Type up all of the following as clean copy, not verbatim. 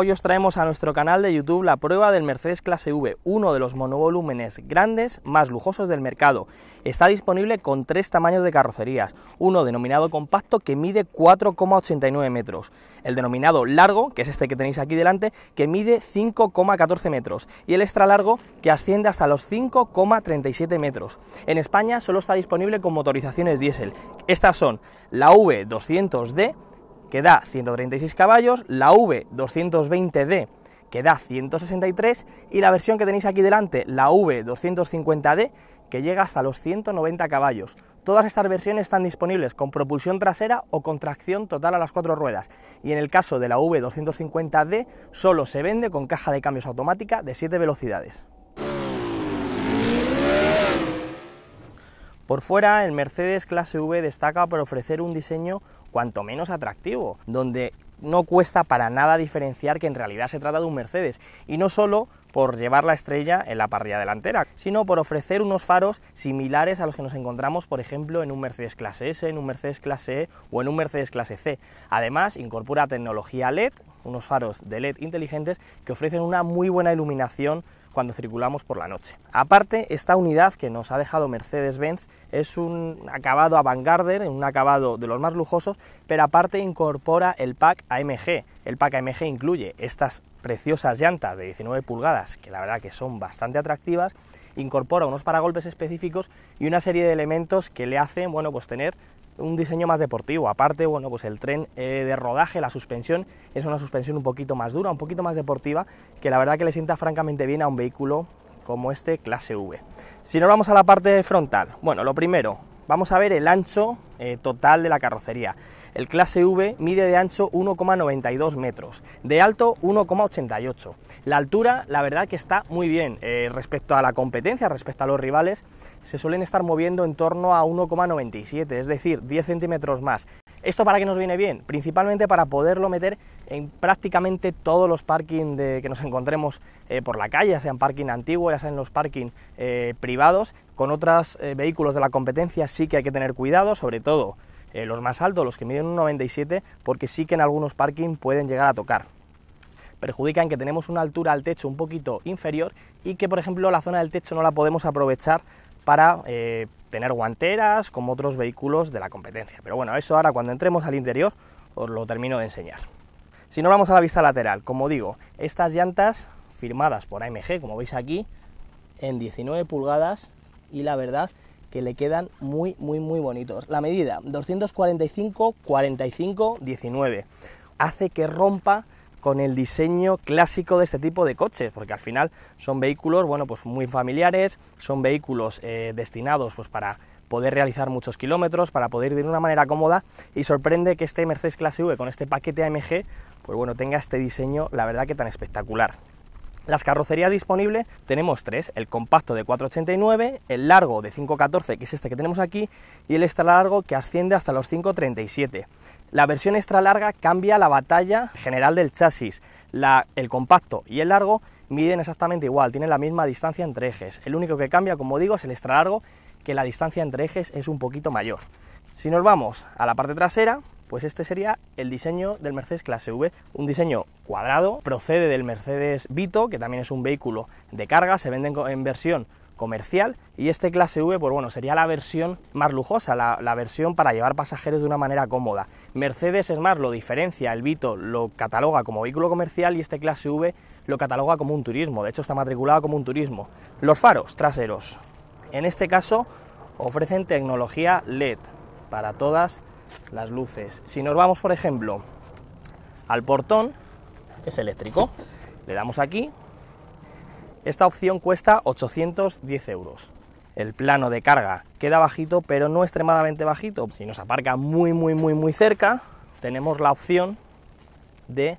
Hoy os traemos a nuestro canal de YouTube la prueba del Mercedes Clase V, uno de los monovolúmenes grandes más lujosos del mercado. Está disponible con tres tamaños de carrocerías, uno denominado compacto que mide 4,89 metros, el denominado largo, que es este que tenéis aquí delante, que mide 5,14 metros, y el extra largo que asciende hasta los 5,37 metros. En España solo está disponible con motorizaciones diésel. Estas son la V200D, que da 136 caballos, la V220D, que da 163, y la versión que tenéis aquí delante, la V250D, que llega hasta los 190 caballos. Todas estas versiones están disponibles con propulsión trasera o con tracción total a las cuatro ruedas, y en el caso de la V250D solo se vende con caja de cambios automática de 7 velocidades. Por fuera, el Mercedes Clase V destaca por ofrecer un diseño cuanto menos atractivo, donde no cuesta para nada diferenciar que en realidad se trata de un Mercedes, y no solo por llevar la estrella en la parrilla delantera, sino por ofrecer unos faros similares a los que nos encontramos, por ejemplo, en un Mercedes Clase S, en un Mercedes Clase E o en un Mercedes Clase C. Además, incorpora tecnología LED, unos faros de LED inteligentes que ofrecen una muy buena iluminación cuando circulamos por la noche. Aparte, esta unidad que nos ha dejado Mercedes-Benz es un acabado avant-garde, un acabado de los más lujosos, pero aparte incorpora el pack AMG. El pack AMG incluye estas preciosas llantas de 19 pulgadas, que la verdad que son bastante atractivas, incorpora unos paragolpes específicos y una serie de elementos que le hacen, bueno, pues tener un diseño más deportivo. Aparte, bueno, pues el tren de rodaje, la suspensión, es una suspensión un poquito más dura, un poquito más deportiva, que la verdad que le sienta francamente bien a un vehículo como este Clase V. Si nos vamos a la parte frontal, bueno, lo primero, vamos a ver el ancho total de la carrocería. El Clase V mide de ancho 1,92 metros, de alto 1,88. La altura, la verdad que está muy bien respecto a la competencia, respecto a los rivales, se suelen estar moviendo en torno a 1,97, es decir, 10 centímetros más. ¿Esto para qué nos viene bien? Principalmente para poderlo meter en prácticamente todos los parking que nos encontremos por la calle, ya sean parking antiguos, ya sean los parking privados. Con otros vehículos de la competencia sí que hay que tener cuidado, sobre todo los más altos, los que miden 1,97, porque sí que en algunos parking pueden llegar a tocar. Perjudican que tenemos una altura al techo un poquito inferior y que, por ejemplo, la zona del techo no la podemos aprovechar para tener guanteras como otros vehículos de la competencia. Pero bueno, eso ahora cuando entremos al interior os lo termino de enseñar. Si nos vamos a la vista lateral, como digo, estas llantas firmadas por AMG, como veis aquí, en 19 pulgadas, y la verdad que le quedan muy bonitos. La medida 245/45/19 hace que rompa con el diseño clásico de este tipo de coches, porque al final son vehículos, bueno, pues muy familiares, son vehículos destinados pues para poder realizar muchos kilómetros, para poder ir de una manera cómoda, y sorprende que este Mercedes Clase V con este paquete AMG, pues bueno, tenga este diseño, la verdad que tan espectacular. Las carrocerías disponibles tenemos tres: el compacto de 4,89, el largo de 5,14, que es este que tenemos aquí, y el extra largo que asciende hasta los 5,37. La versión extra larga cambia la batalla general del chasis. El compacto y el largo miden exactamente igual, tienen la misma distancia entre ejes. El único que cambia, como digo, es el extra largo, que la distancia entre ejes es un poquito mayor. Si nos vamos a la parte trasera, pues este sería el diseño del Mercedes Clase V, un diseño cuadrado, procede del Mercedes Vito, que también es un vehículo de carga, se vende en versión comercial, y este Clase V, pues bueno, sería la versión más lujosa, la versión para llevar pasajeros de una manera cómoda. Mercedes, es más, lo diferencia, el Vito lo cataloga como vehículo comercial y este Clase V lo cataloga como un turismo, de hecho está matriculado como un turismo. Los faros traseros, en este caso, ofrecen tecnología LED para todas las luces. Si nos vamos, por ejemplo, al portón, es eléctrico, le damos aquí. Esta opción cuesta 810 euros. El plano de carga queda bajito, pero no extremadamente bajito. Si nos aparca muy cerca, tenemos la opción de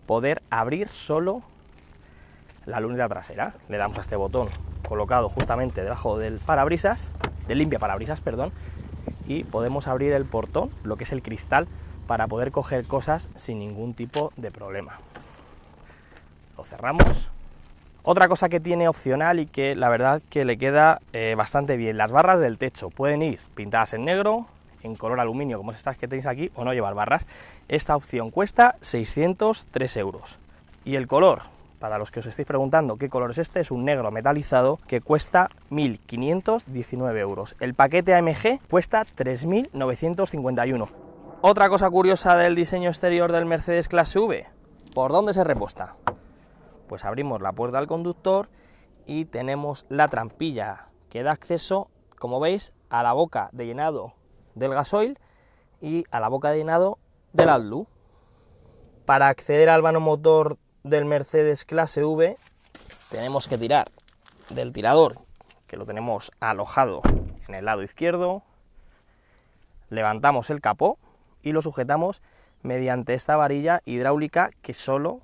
poder abrir solo la luneta trasera. Le damos a este botón colocado justamente debajo del parabrisas, del limpia parabrisas, perdón, y podemos abrir el portón, lo que es el cristal, para poder coger cosas sin ningún tipo de problema. Lo cerramos. Otra cosa que tiene opcional y que la verdad que le queda bastante bien, las barras del techo pueden ir pintadas en negro, en color aluminio como estas que tenéis aquí, o no llevar barras. Esta opción cuesta 603 euros. Y el color, para los que os estéis preguntando qué color es este, es un negro metalizado que cuesta 1.519 euros. El paquete AMG cuesta 3.951. Otra cosa curiosa del diseño exterior del Mercedes Clase V, ¿por dónde se reposta? Pues abrimos la puerta del conductor y tenemos la trampilla que da acceso, como veis, a la boca de llenado del gasoil y a la boca de llenado del AdBlue. Para acceder al vano motor del Mercedes Clase V tenemos que tirar del tirador, que lo tenemos alojado en el lado izquierdo, levantamos el capó y lo sujetamos mediante esta varilla hidráulica que solo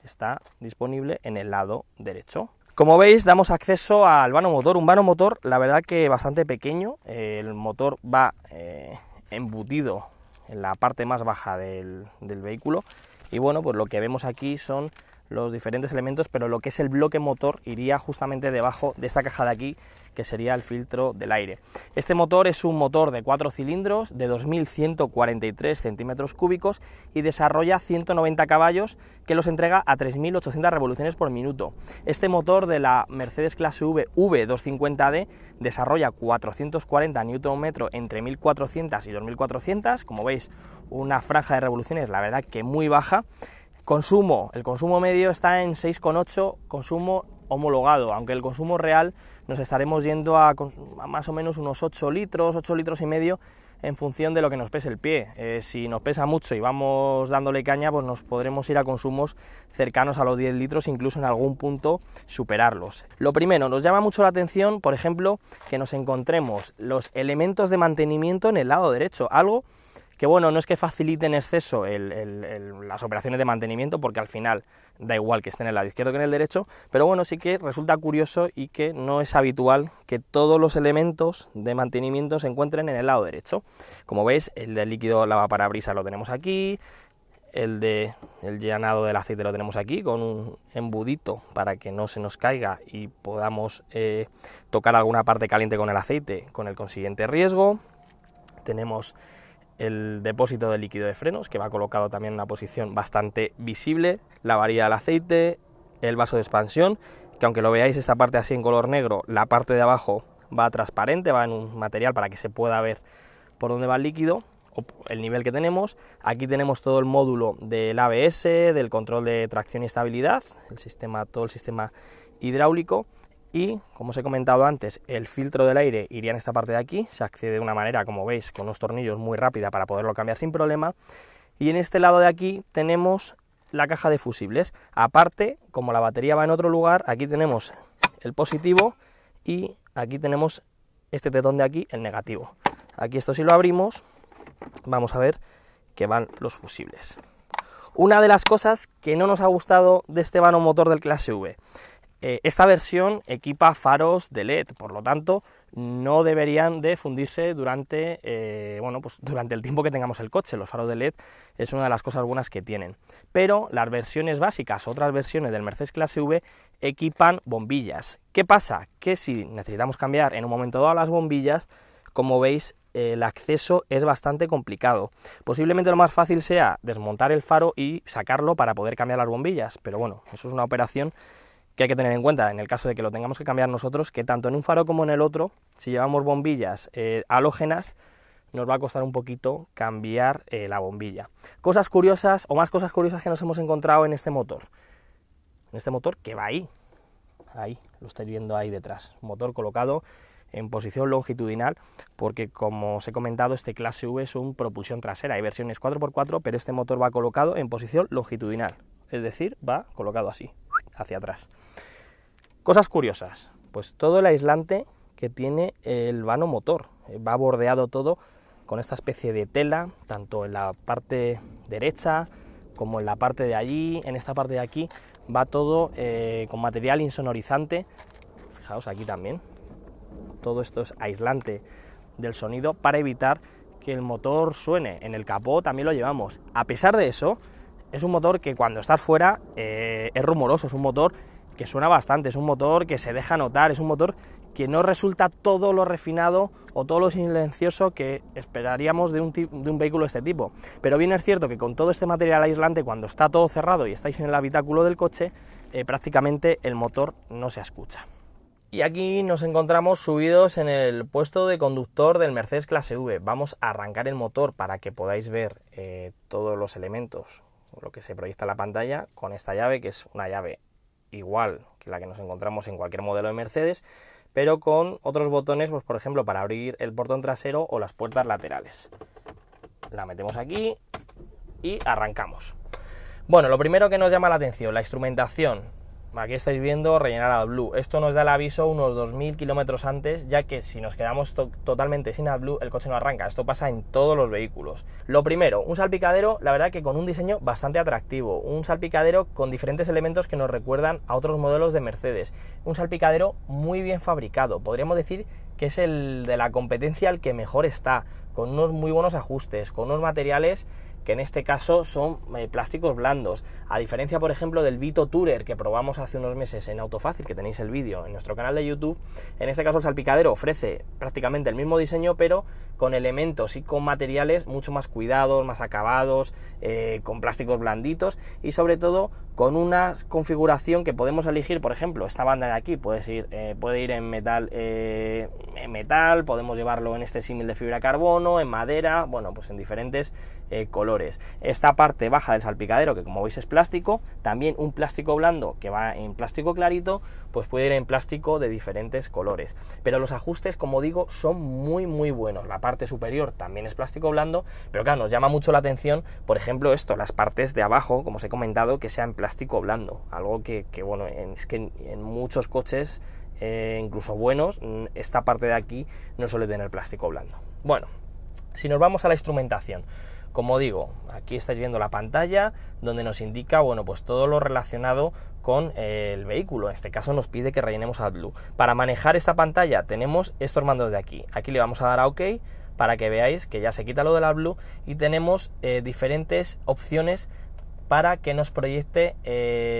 está disponible en el lado derecho. Como veis, damos acceso al vano motor, un vano motor la verdad que bastante pequeño. El motor va embutido en la parte más baja del vehículo y bueno, pues lo que vemos aquí son los diferentes elementos, pero lo que es el bloque motor iría justamente debajo de esta caja de aquí, que sería el filtro del aire. Este motor es un motor de 4 cilindros de 2.143 centímetros cúbicos y desarrolla 190 caballos que los entrega a 3.800 revoluciones por minuto. Este motor de la Mercedes Clase V V250D desarrolla 440 Nm entre 1.400 y 2.400, como veis, una franja de revoluciones la verdad que muy baja. El consumo medio está en 6,8 consumo homologado, aunque el consumo real nos estaremos yendo a más o menos unos 8 litros y medio en función de lo que nos pese el pie. Si nos pesa mucho y vamos dándole caña, pues nos podremos ir a consumos cercanos a los 10 litros, incluso en algún punto superarlos. Lo primero, nos llama mucho la atención, por ejemplo, que nos encontremos los elementos de mantenimiento en el lado derecho, algo que bueno, no es que facilite en exceso las operaciones de mantenimiento, porque al final da igual que esté en el lado izquierdo que en el derecho, pero bueno, sí que resulta curioso y que no es habitual que todos los elementos de mantenimiento se encuentren en el lado derecho. Como veis, el del líquido lavaparabrisas lo tenemos aquí, el llenado del aceite lo tenemos aquí, con un embudito para que no se nos caiga y podamos tocar alguna parte caliente con el aceite, con el consiguiente riesgo. Tenemos el depósito de líquido de frenos, que va colocado también en una posición bastante visible, la varilla del aceite, el vaso de expansión, que aunque lo veáis esta parte así en color negro, la parte de abajo va transparente, va en un material para que se pueda ver por dónde va el líquido, o el nivel que tenemos. Aquí tenemos todo el módulo del ABS, del control de tracción y estabilidad, todo el sistema hidráulico. Y, como os he comentado antes, el filtro del aire iría en esta parte de aquí, se accede de una manera, como veis, con unos tornillos muy rápida para poderlo cambiar sin problema. Y en este lado de aquí tenemos la caja de fusibles. Aparte, como la batería va en otro lugar, aquí tenemos el positivo y aquí tenemos este tetón de aquí, el negativo. Aquí esto si lo abrimos, vamos a ver que van los fusibles. Una de las cosas que no nos ha gustado de este vano motor del Clase V, esta versión equipa faros de LED, por lo tanto no deberían de fundirse durante el tiempo que tengamos el coche. Los faros de LED es una de las cosas buenas que tienen, pero las versiones básicas, otras versiones del Mercedes Clase V equipan bombillas. ¿Qué pasa? Que si necesitamos cambiar en un momento dado las bombillas, como veis, el acceso es bastante complicado. Posiblemente lo más fácil sea desmontar el faro y sacarlo para poder cambiar las bombillas, pero bueno, eso es una operación que hay que tener en cuenta en el caso de que lo tengamos que cambiar nosotros, que tanto en un faro como en el otro, si llevamos bombillas halógenas, nos va a costar un poquito cambiar la bombilla. Cosas curiosas, o más cosas curiosas que nos hemos encontrado en este motor. En este motor que va ahí, lo estáis viendo ahí detrás, un motor colocado en posición longitudinal, porque como os he comentado, este Clase V es un propulsión trasera, hay versiones 4x4, pero este motor va colocado en posición longitudinal, es decir, va colocado así, hacia atrás. Cosas curiosas, pues todo el aislante que tiene el vano motor, va bordeado todo con esta especie de tela, tanto en la parte derecha como en la parte de allí, en esta parte de aquí, va todo con material insonorizante, fijaos aquí también, todo esto es aislante del sonido para evitar que el motor suene. En el capó también lo llevamos. A pesar de eso, es un motor que cuando estás fuera es rumoroso, es un motor que suena bastante, es un motor que se deja notar, es un motor que no resulta todo lo refinado o todo lo silencioso que esperaríamos de un vehículo de este tipo. Pero bien es cierto que con todo este material aislante, cuando está todo cerrado y estáis en el habitáculo del coche, prácticamente el motor no se escucha. Y aquí nos encontramos subidos en el puesto de conductor del Mercedes Clase V. Vamos a arrancar el motor para que podáis ver todos los elementos, lo que se proyecta en la pantalla, con esta llave, que es una llave igual que la que nos encontramos en cualquier modelo de Mercedes, pero con otros botones, pues por ejemplo para abrir el portón trasero o las puertas laterales. La metemos aquí y arrancamos. Bueno, lo primero que nos llama la atención, la instrumentación. Aquí estáis viendo rellenar AdBlue. Esto nos da el aviso unos 2000 kilómetros antes, ya que si nos quedamos totalmente sin AdBlue, el coche no arranca. Esto pasa en todos los vehículos. Lo primero, un salpicadero, la verdad que con un diseño bastante atractivo. Un salpicadero con diferentes elementos que nos recuerdan a otros modelos de Mercedes. Un salpicadero muy bien fabricado. Podríamos decir que es el de la competencia el que mejor está, con unos muy buenos ajustes, con unos materiales que en este caso son plásticos blandos, a diferencia por ejemplo del Vito Tourer que probamos hace unos meses en Autofácil, que tenéis el vídeo en nuestro canal de YouTube. En este caso el salpicadero ofrece prácticamente el mismo diseño, pero con elementos y con materiales mucho más cuidados, más acabados, con plásticos blanditos y sobre todo con una configuración que podemos elegir. Por ejemplo, esta banda de aquí puede ir en metal, podemos llevarlo en este símil de fibra de carbono, en madera, bueno, pues en diferentes colores. Esta parte baja del salpicadero, que como veis es plástico, también un plástico blando que va en plástico clarito, pues puede ir en plástico de diferentes colores. Pero los ajustes, como digo, son muy buenos. La parte superior también es plástico blando, pero claro, nos llama mucho la atención, por ejemplo, las partes de abajo, como os he comentado, que sean plástico blando, algo que bueno, es que en muchos coches, incluso buenos, esta parte de aquí no suele tener plástico blando. Bueno, si nos vamos a la instrumentación, como digo, aquí estáis viendo la pantalla donde nos indica, bueno, pues todo lo relacionado con el vehículo. En este caso nos pide que rellenemos AdBlue. Para manejar esta pantalla tenemos estos mandos de aquí. Aquí le vamos a dar a OK para que veáis que ya se quita lo del AdBlue y tenemos diferentes opciones para que nos proyecte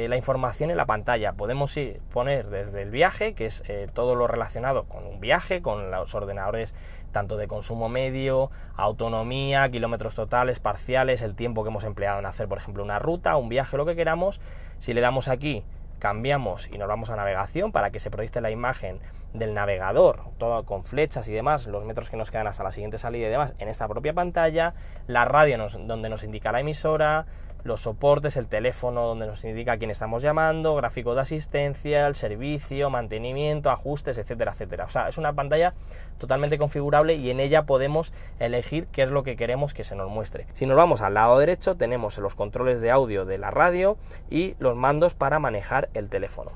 la información en la pantalla. Podemos poner desde el viaje, que es todo lo relacionado con un viaje, con los ordenadores tanto de consumo medio, autonomía, kilómetros totales, parciales, el tiempo que hemos empleado en hacer, por ejemplo, una ruta, un viaje, lo que queramos. Si le damos aquí, cambiamos y nos vamos a navegación para que se proyecte la imagen del navegador, todo con flechas y demás, los metros que nos quedan hasta la siguiente salida y demás en esta propia pantalla, la radio donde nos indica la emisora, los soportes, el teléfono donde nos indica a quién estamos llamando, gráfico de asistencia, el servicio, mantenimiento, ajustes, etcétera, etcétera. O sea, es una pantalla totalmente configurable y en ella podemos elegir qué es lo que queremos que se nos muestre. Si nos vamos al lado derecho, tenemos los controles de audio de la radio y los mandos para manejar el teléfono.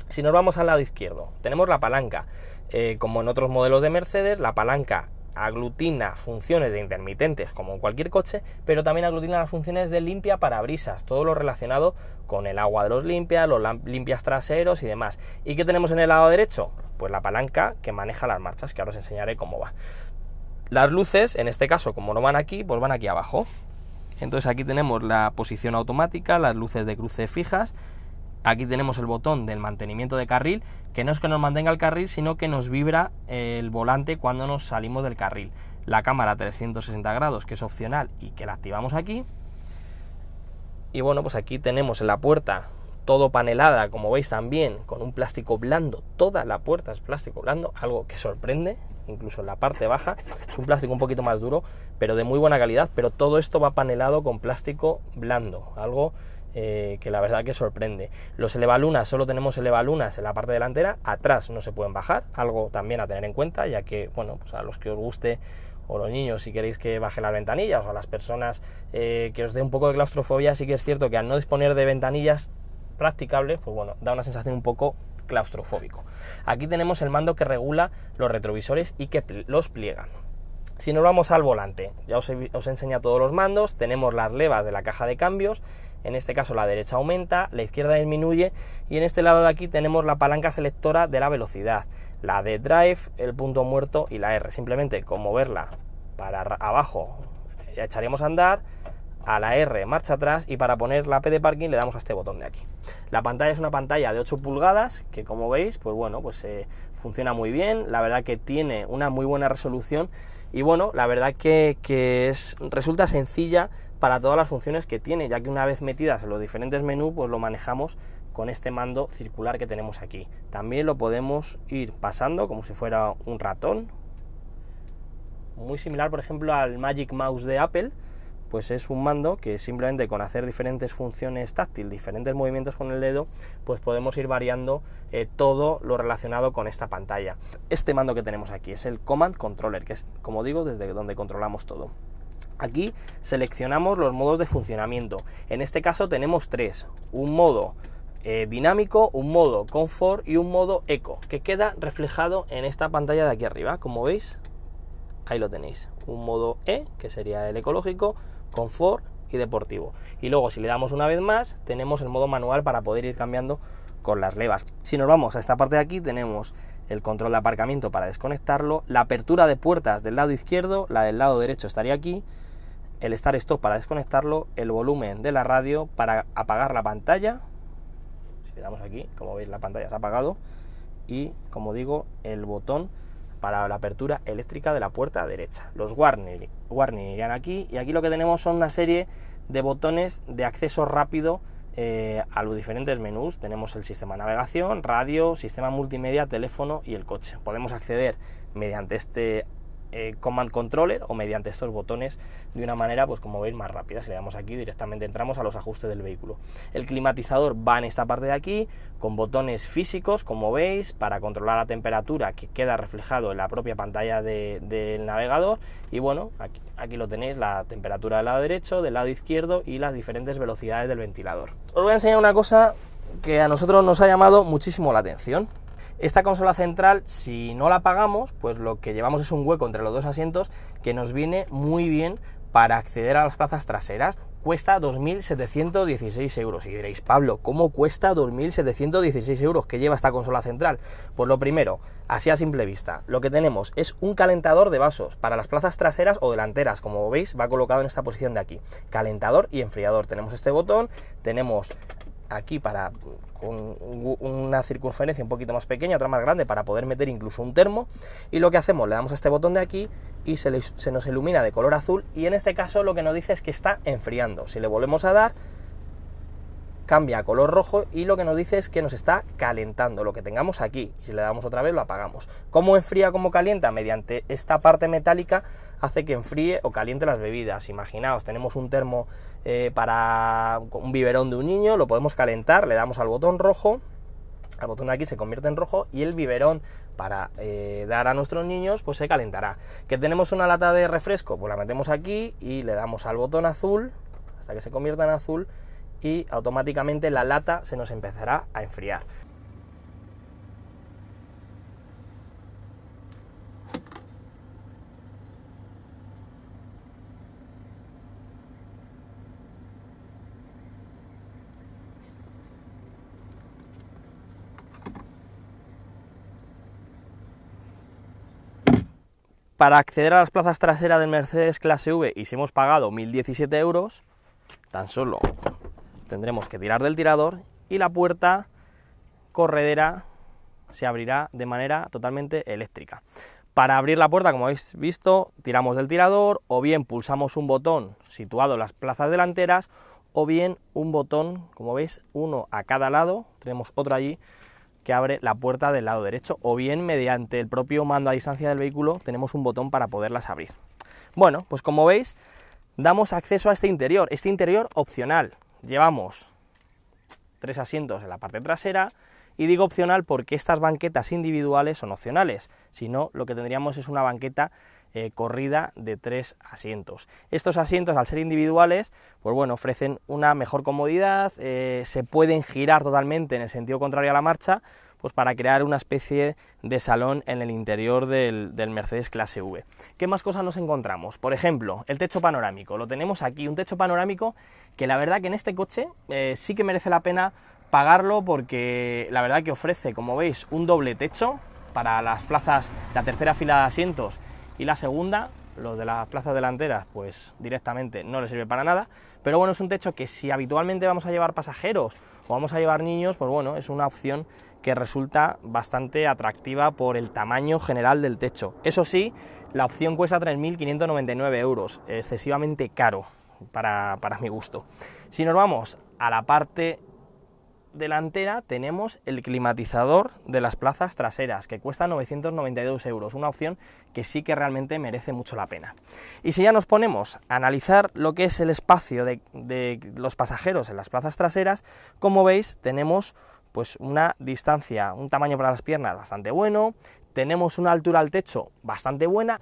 Si nos vamos al lado izquierdo, tenemos la palanca. Como en otros modelos de Mercedes, la palanca aglutina funciones de intermitentes como en cualquier coche, pero también aglutina las funciones de limpia parabrisas, todo lo relacionado con el agua de los limpias traseros y demás. ¿Y qué tenemos en el lado derecho? Pues la palanca que maneja las marchas, que ahora os enseñaré cómo va. Las luces, en este caso, como no van aquí, pues van aquí abajo. Entonces aquí tenemos la posición automática, las luces de cruce fijas. Aquí tenemos el botón del mantenimiento de carril, que no es que nos mantenga el carril, sino que nos vibra el volante cuando nos salimos del carril. La cámara 360 grados, que es opcional y que la activamos aquí. Y bueno, pues aquí tenemos en la puerta todo panelada, como veis también, con un plástico blando. Toda la puerta es plástico blando, algo que sorprende, incluso en la parte baja. Es un plástico un poquito más duro, pero de muy buena calidad, pero todo esto va panelado con plástico blando, algo que la verdad que sorprende. Los elevalunas, solo tenemos elevalunas en la parte delantera, atrás no se pueden bajar, algo también a tener en cuenta, ya que, bueno, pues a los que os guste, o los niños, si queréis que baje las ventanillas, o a las personas que os dé un poco de claustrofobia, sí que es cierto que al no disponer de ventanillas practicables, pues bueno, da una sensación un poco claustrofóbico. Aquí tenemos el mando que regula los retrovisores y que los pliega. Si nos vamos al volante, ya os he enseñado todos los mandos, tenemos las levas de la caja de cambios. En este caso la derecha aumenta, la izquierda disminuye y en este lado de aquí tenemos la palanca selectora de la velocidad, la de drive, el punto muerto y la R. Simplemente con moverla para abajo ya echaríamos a andar, a la R marcha atrás, y para poner la P de parking le damos a este botón de aquí. La pantalla es una pantalla de 8 pulgadas que, como veis, pues bueno, pues funciona muy bien. La verdad que tiene una muy buena resolución y bueno, la verdad que resulta sencilla para todas las funciones que tiene, ya que una vez metidas en los diferentes menús, pues lo manejamos con este mando circular que tenemos aquí. También lo podemos ir pasando como si fuera un ratón, muy similar, por ejemplo, al Magic Mouse de Apple. Pues es un mando que simplemente con hacer diferentes funciones táctiles, diferentes movimientos con el dedo, pues podemos ir variando todo lo relacionado con esta pantalla. Este mando que tenemos aquí es el Command Controller, que es, como digo, desde donde controlamos todo. Aquí seleccionamos los modos de funcionamiento. En este caso tenemos tres: un modo dinámico, un modo confort y un modo eco, que queda reflejado en esta pantalla de aquí arriba. Como veis, ahí lo tenéis, un modo E, que sería el ecológico, confort y deportivo. Y luego, si le damos una vez más, tenemos el modo manual para poder ir cambiando con las levas. Si nos vamos a esta parte de aquí, tenemos el control de aparcamiento para desconectarlo, la apertura de puertas del lado izquierdo, la del lado derecho estaría aquí, el start stop para desconectarlo, el volumen de la radio para apagar la pantalla. Si le damos aquí, como veis, la pantalla se ha apagado, y, como digo, el botón para la apertura eléctrica de la puerta derecha. Los warning irían aquí, y aquí lo que tenemos son una serie de botones de acceso rápido a los diferentes menús. Tenemos el sistema de navegación, radio, sistema multimedia, teléfono y el coche. Podemos acceder mediante este Command Controller o mediante estos botones de una manera, pues como veis, más rápida. Si le damos aquí, directamente entramos a los ajustes del vehículo. El climatizador va en esta parte de aquí, con botones físicos, como veis, para controlar la temperatura, que queda reflejado en la propia pantalla del navegador. Y bueno, aquí lo tenéis, la temperatura del lado derecho, del lado izquierdo y las diferentes velocidades del ventilador. Os voy a enseñar una cosa que a nosotros nos ha llamado muchísimo la atención. Esta consola central, si no la apagamos, pues lo que llevamos es un hueco entre los dos asientos que nos viene muy bien para acceder a las plazas traseras. Cuesta 2.716 euros. Y diréis, Pablo, ¿cómo cuesta 2.716 euros? ¿Qué lleva esta consola central? Pues lo primero, así a simple vista, lo que tenemos es un calentador de vasos para las plazas traseras o delanteras. Como veis, va colocado en esta posición de aquí. Calentador y enfriador. Tenemos este botón, tenemos aquí con una circunferencia un poquito más pequeña, otra más grande, para poder meter incluso un termo, y lo que hacemos, le damos a este botón de aquí y se nos ilumina de color azul, y en este caso lo que nos dice es que está enfriando. Si le volvemos a dar, cambia a color rojo y lo que nos dice es que nos está calentando lo que tengamos aquí, y si le damos otra vez lo apagamos. ¿Cómo enfría, cómo calienta? Mediante esta parte metálica hace que enfríe o caliente las bebidas. Imaginaos, tenemos un termo para un biberón de un niño, lo podemos calentar, le damos al botón rojo, al botón de aquí se convierte en rojo y el biberón para dar a nuestros niños pues se calentará. ¿Que tenemos una lata de refresco? Pues la metemos aquí y le damos al botón azul hasta que se convierta en azul y automáticamente la lata se nos empezará a enfriar. Para acceder a las plazas traseras del Mercedes clase V, y si hemos pagado 1.017 euros, tan solo tendremos que tirar del tirador y la puerta corredera se abrirá de manera totalmente eléctrica. Para abrir la puerta, como habéis visto, tiramos del tirador, o bien pulsamos un botón situado en las plazas delanteras, o bien un botón, como veis, uno a cada lado, tenemos otro allí, que abre la puerta del lado derecho, o bien mediante el propio mando a distancia del vehículo tenemos un botón para poderlas abrir. Bueno, pues como veis, damos acceso a este interior opcional. Llevamos 3 asientos en la parte trasera, y digo opcional porque estas banquetas individuales son opcionales, si no lo que tendríamos es una banqueta corrida de 3 asientos. Estos asientos, al ser individuales, pues bueno, ofrecen una mejor comodidad, se pueden girar totalmente en el sentido contrario a la marcha, pues para crear una especie de salón en el interior del Mercedes clase V. ¿Qué más cosas nos encontramos? Por ejemplo, el techo panorámico. Lo tenemos aquí, un techo panorámico que la verdad que en este coche sí que merece la pena pagarlo, porque la verdad que ofrece, como veis, un doble techo para las plazas, la tercera fila de asientos y la segunda. los de las plazas delanteras pues directamente no les sirve para nada, pero bueno, es un techo que si habitualmente vamos a llevar pasajeros o vamos a llevar niños, pues bueno, es una opción que resulta bastante atractiva por el tamaño general del techo. Eso sí, la opción cuesta 3.599 euros, excesivamente caro para mi gusto. Si nos vamos a la parte delantera, tenemos el climatizador de las plazas traseras, que cuesta 992 euros, una opción que sí que realmente merece mucho la pena. Y si ya nos ponemos a analizar lo que es el espacio de los pasajeros en las plazas traseras, como veis, tenemos pues una distancia, un tamaño para las piernas bastante bueno, tenemos una altura al techo bastante buena.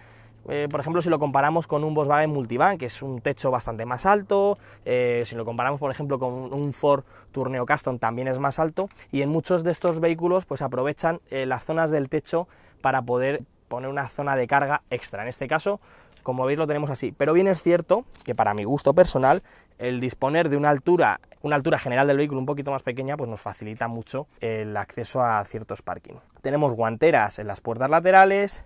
Por ejemplo, si lo comparamos con un Volkswagen Multivan, que es un techo bastante más alto, si lo comparamos, por ejemplo, con un Ford Tourneo Custom, también es más alto, y en muchos de estos vehículos pues aprovechan las zonas del techo para poder poner una zona de carga extra. En este caso, como veis, lo tenemos así, pero bien es cierto que para mi gusto personal, el disponer de una altura general del vehículo un poquito más pequeña, pues nos facilita mucho el acceso a ciertos parking. Tenemos guanteras en las puertas laterales.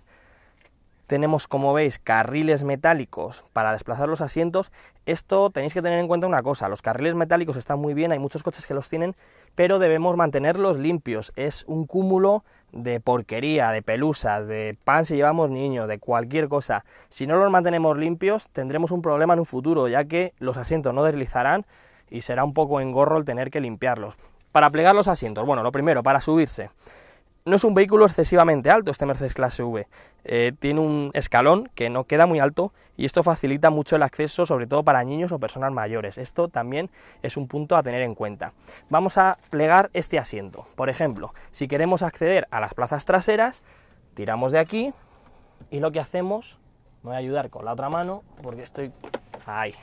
Tenemos, como veis, carriles metálicos para desplazar los asientos. Esto tenéis que tener en cuenta una cosa, los carriles metálicos están muy bien, hay muchos coches que los tienen, pero debemos mantenerlos limpios. Es un cúmulo de porquería, de pelusas, de pan si llevamos niños, de cualquier cosa. Si no los mantenemos limpios, tendremos un problema en un futuro, ya que los asientos no deslizarán y será un poco engorro el tener que limpiarlos. Para plegar los asientos, bueno, lo primero, para subirse. No es un vehículo excesivamente alto este Mercedes Clase V, tiene un escalón que no queda muy alto y esto facilita mucho el acceso, sobre todo para niños o personas mayores. Esto también es un punto a tener en cuenta. Vamos a plegar este asiento. Por ejemplo, si queremos acceder a las plazas traseras, tiramos de aquí y lo que hacemos, me voy a ayudar con la otra mano porque estoy ahí,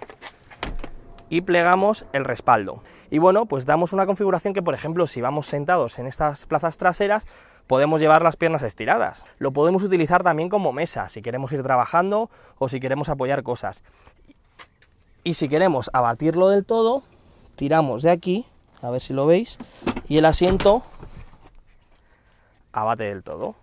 y plegamos el respaldo. Y bueno, pues damos una configuración que, por ejemplo, si vamos sentados en estas plazas traseras, podemos llevar las piernas estiradas. Lo podemos utilizar también como mesa, si queremos ir trabajando o si queremos apoyar cosas. Y si queremos abatirlo del todo, tiramos de aquí, a ver si lo veis, y el asiento abate del todo,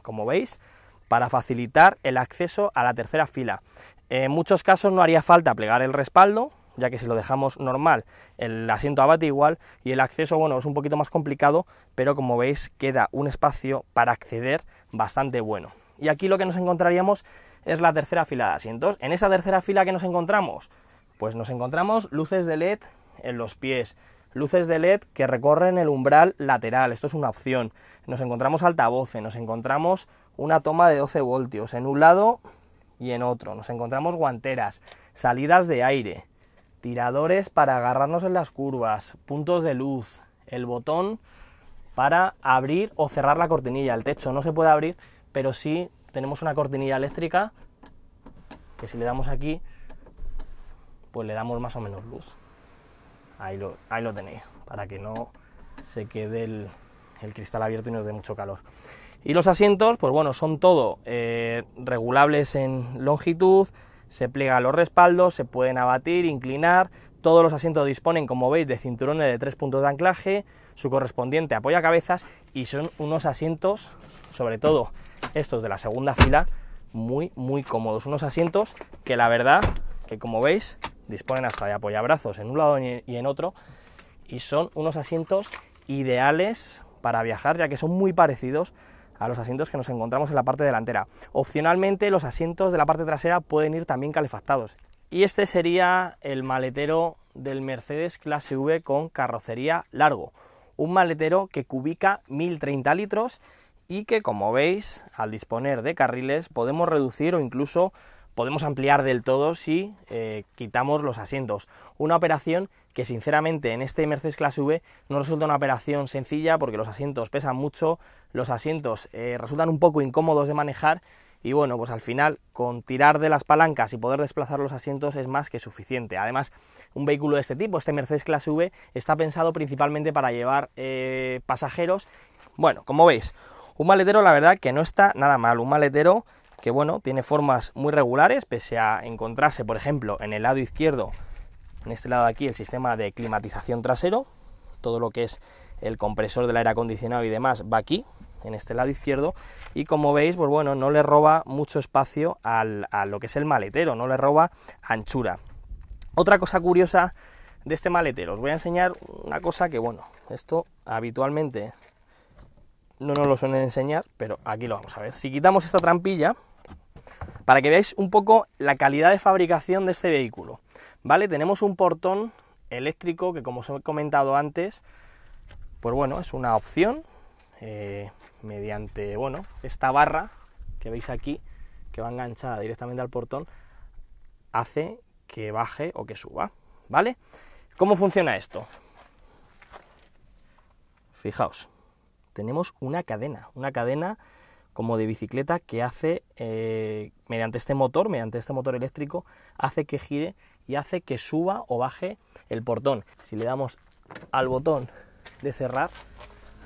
como veis, para facilitar el acceso a la tercera fila. En muchos casos no haría falta plegar el respaldo, ya que si lo dejamos normal, el asiento abate igual y el acceso, bueno, es un poquito más complicado, pero como veis queda un espacio para acceder bastante bueno. Y aquí lo que nos encontraríamos es la tercera fila de asientos. En esa tercera fila, ¿qué nos encontramos? Pues nos encontramos luces de LED en los pies, luces de LED que recorren el umbral lateral, esto es una opción. Nos encontramos altavoces, nos encontramos una toma de 12 voltios en un lado y en otro, nos encontramos guanteras, salidas de aire, tiradores para agarrarnos en las curvas, puntos de luz, el botón para abrir o cerrar la cortinilla. El techo no se puede abrir, pero sí tenemos una cortinilla eléctrica que si le damos aquí, pues le damos más o menos luz. Ahí lo tenéis, para que no se quede el cristal abierto y nos dé mucho calor. Y los asientos, pues bueno, son todo regulables en longitud, se pliegan los respaldos, se pueden abatir, inclinar. Todos los asientos disponen, como veis, de cinturones de 3 puntos de anclaje, su correspondiente apoyacabezas, y son unos asientos, sobre todo estos de la segunda fila, muy cómodos. Unos asientos que la verdad que, como veis, disponen hasta de apoyabrazos en un lado y en otro, y son unos asientos ideales para viajar, ya que son muy parecidos a los asientos que nos encontramos en la parte delantera. Opcionalmente, los asientos de la parte trasera pueden ir también calefactados. Y este sería el maletero del Mercedes Clase V con carrocería largo. Un maletero que cubica 1030 litros y que, como veis, al disponer de carriles podemos reducir o incluso podemos ampliar del todo si quitamos los asientos. Una operación que sinceramente en este Mercedes Clase V no resulta una operación sencilla porque los asientos pesan mucho, los asientos resultan un poco incómodos de manejar y bueno, pues al final con tirar de las palancas y poder desplazar los asientos es más que suficiente. Además, un vehículo de este tipo, este Mercedes Clase V, está pensado principalmente para llevar pasajeros. Bueno, como veis, un maletero la verdad que no está nada mal, un maletero que bueno, tiene formas muy regulares, pese a encontrarse, por ejemplo, en el lado izquierdo, en este lado de aquí, el sistema de climatización trasero, todo lo que es el compresor del aire acondicionado y demás va aquí, en este lado izquierdo, y como veis, pues bueno, no le roba mucho espacio a lo que es el maletero, no le roba anchura. Otra cosa curiosa de este maletero, os voy a enseñar una cosa que, bueno, esto habitualmente no nos lo suelen enseñar, pero aquí lo vamos a ver. Si quitamos esta trampilla, para que veáis un poco la calidad de fabricación de este vehículo, ¿vale? Tenemos un portón eléctrico que, como os he comentado antes, pues bueno, es una opción mediante, bueno, esta barra que veis aquí, que va enganchada directamente al portón, hace que baje o que suba, ¿vale? ¿Cómo funciona esto? Fijaos, tenemos una cadena como de bicicleta que hace, mediante este motor eléctrico, hace que gire y hace que suba o baje el portón. Si le damos al botón de cerrar,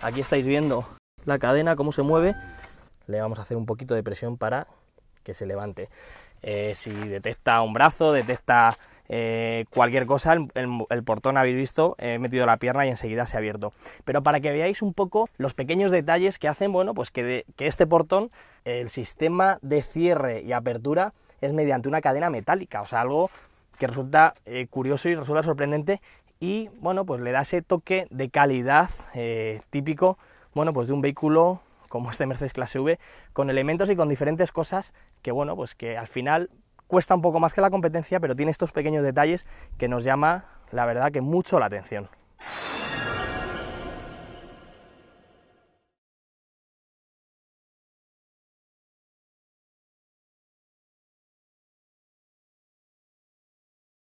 aquí estáis viendo la cadena cómo se mueve, le vamos a hacer un poquito de presión para que se levante. Si detecta un brazo, detecta cualquier cosa, el portón, habéis visto, he metido la pierna y enseguida se ha abierto. Pero para que veáis un poco los pequeños detalles que hacen, bueno, pues que este portón, el sistema de cierre y apertura es mediante una cadena metálica, o sea, algo que resulta curioso y resulta sorprendente, y bueno, pues le da ese toque de calidad típico, bueno, pues de un vehículo como este Mercedes clase V, con elementos y con diferentes cosas que, bueno, pues que al final cuesta un poco más que la competencia, pero tiene estos pequeños detalles que nos llama, la verdad, que mucho la atención.